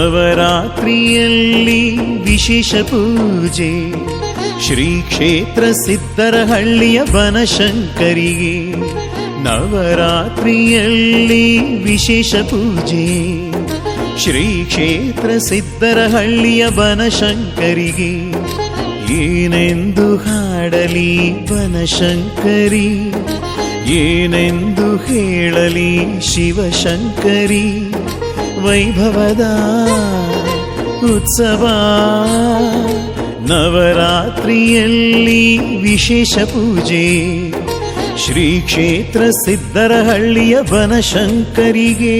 ನವರಾತ್ರಿಯಲ್ಲಿ ವಿಶೇಷ ಪೂಜೆ ಶ್ರೀ ಕ್ಷೇತ್ರ ಸಿದ್ದರಹಳ್ಳಿಯ ಬನಶಂಕರಿಗೆ. ನವರಾತ್ರಿಯಲ್ಲಿ ವಿಶೇಷ ಪೂಜೆ ಶ್ರೀ ಕ್ಷೇತ್ರ ಸಿದ್ದರಹಳ್ಳಿಯ ಬನಶಂಕರಿಗೆ. ಏನೆಂದು ಹಾಡಲಿ ಬನಶಂಕರಿ, ಏನೆಂದು ಹೇಳಲಿ ಶಿವಶಂಕರಿ. ವೈಭವದ ಉತ್ಸವ ನವರಾತ್ರಿಯಲ್ಲಿ ವಿಶೇಷ ಪೂಜೆ ಶ್ರೀ ಕ್ಷೇತ್ರ ಸಿದ್ದರಹಳ್ಳಿಯ ಬನಶಂಕರಿಗೆ.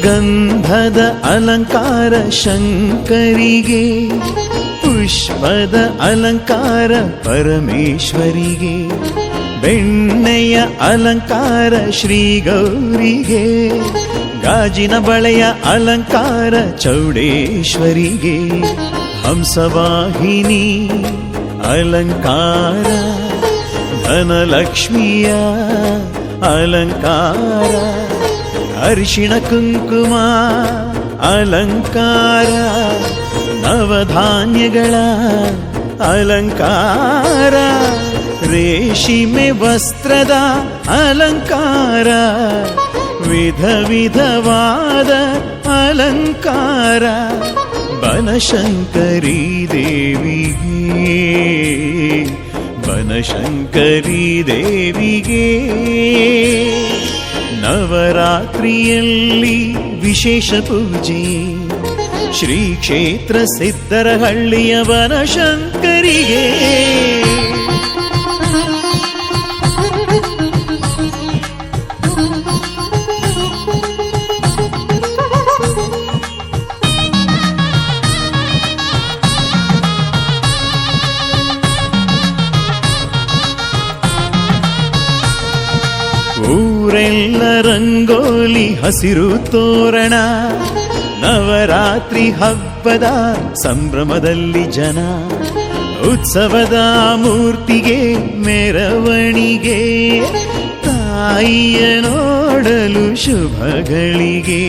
ಗಂಧದ ಅಲಂಕಾರ ಶಂಕರಿಗೆ, ಪುಷ್ಪದ ಅಲಂಕಾರ ಪರಮೇಶ್ವರಿಗೆ, ಬೆಣ್ಣೆಯ ಅಲಂಕಾರ ಶ್ರೀ ಗೌರಿಗೆ, ಗಾಜಿನ ಬಳೆಯ ಅಲಂಕಾರ ಚೌಡೇಶ್ವರಿಗೆ, ಹಂಸವಾಹಿನಿ ಅಲಂಕಾರ ಧನಲಕ್ಷ್ಮಿಯ ಅಲಂಕಾರ, ಅರಿಶಿಣ ಕುಂಕುಮ ಅಲಂಕಾರ, ನವಧಾನ್ಯಗಳ ಅಲಂಕಾರ, ರೇಷ್ಮೆ ವಸ್ತ್ರದ ಅಲಂಕಾರ, ವಿಧ ವಿಧವಾದ ಅಲಂಕಾರ ಬನಶಂಕರಿ ದೇವಿಗೆ, ಬನಶಂಕರಿ ದೇವಿಗೆ. ನವರಾತ್ರಿಯಲ್ಲಿ ವಿಶೇಷ ಪೂಜೆ ಶ್ರೀ ಕ್ಷೇತ್ರ ಸಿದ್ದರಹಳ್ಳಿಯ ಬನಶಂಕರಿಗೆ. ಊರೆಲ್ಲ ರಂಗೋಲಿ ಹಸಿರು ತೋರಣ, ನವರಾತ್ರಿ ಹಬ್ಬದ ಸಂಭ್ರಮದಲ್ಲಿ ಜನ, ಉತ್ಸವದ ಮೂರ್ತಿಗೆ ಮೆರವಣಿಗೆ, ತಾಯಿಯ ನೋಡಲು ಶುಭಗಳಿಗೆ,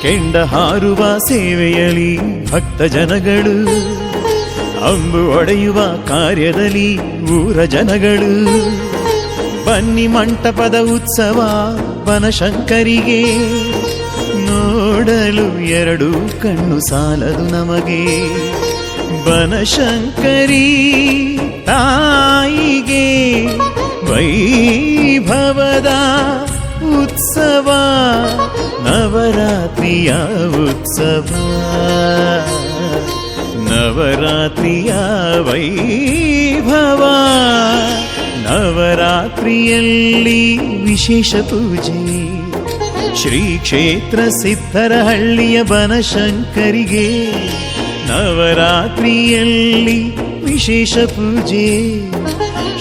ಕೆಂಡ ಹಾರುವ ಸೇವೆಯಲ್ಲಿ ಭಕ್ತ ಜನಗಳು, ಅಂಬು ಒಡೆಯುವ ಕಾರ್ಯದಲ್ಲಿ ಊರ ಜನಗಳು. ಬನ್ನಿ ಮಂಟಪದ ಉತ್ಸವ ಬನಶಂಕರಿಗೆ, ನೋಡಲು ಎರಡು ಕಣ್ಣು ಸಾಲದು ನಮಗೆ. ಬನಶಂಕರಿ ತಾಯಿಗೆ ವೈಭವದ ಉತ್ಸವ, ನವರಾತ್ರಿಯ ಉತ್ಸವ, ನವರಾತ್ರಿಯ ವೈಭವ. ನವರಾತ್ರಿಯಲ್ಲಿ ವಿಶೇಷ ಪೂಜೆ ಶ್ರೀ ಕ್ಷೇತ್ರ ಸಿದ್ದರಹಳ್ಳಿಯ ಬನಶಂಕರಿಗೆ. ನವರಾತ್ರಿಯಲ್ಲಿ ವಿಶೇಷ ಪೂಜೆ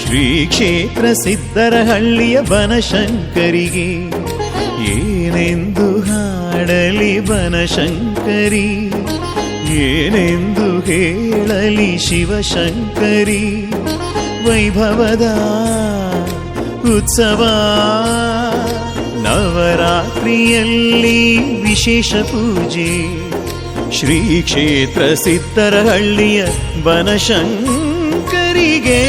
ಶ್ರೀ ಕ್ಷೇತ್ರ ಸಿದ್ದರಹಳ್ಳಿಯ ಬನಶಂಕರಿಗೆ. ಏನೆಂದು ಹಾಡಲಿ ಬನಶಂಕರಿ, ಏನೆಂದು ಹೇಳಲಿ ಶಿವಶಂಕರಿ. ವೈಭವದ ಉತ್ಸವ ನವರಾತ್ರಿಯಲ್ಲಿ ವಿಶೇಷ ಪೂಜೆ ಶ್ರೀ ಕ್ಷೇತ್ರ ಸಿದ್ದರಹಳ್ಳಿಯ ಬನಶಂಕರಿಗೆ.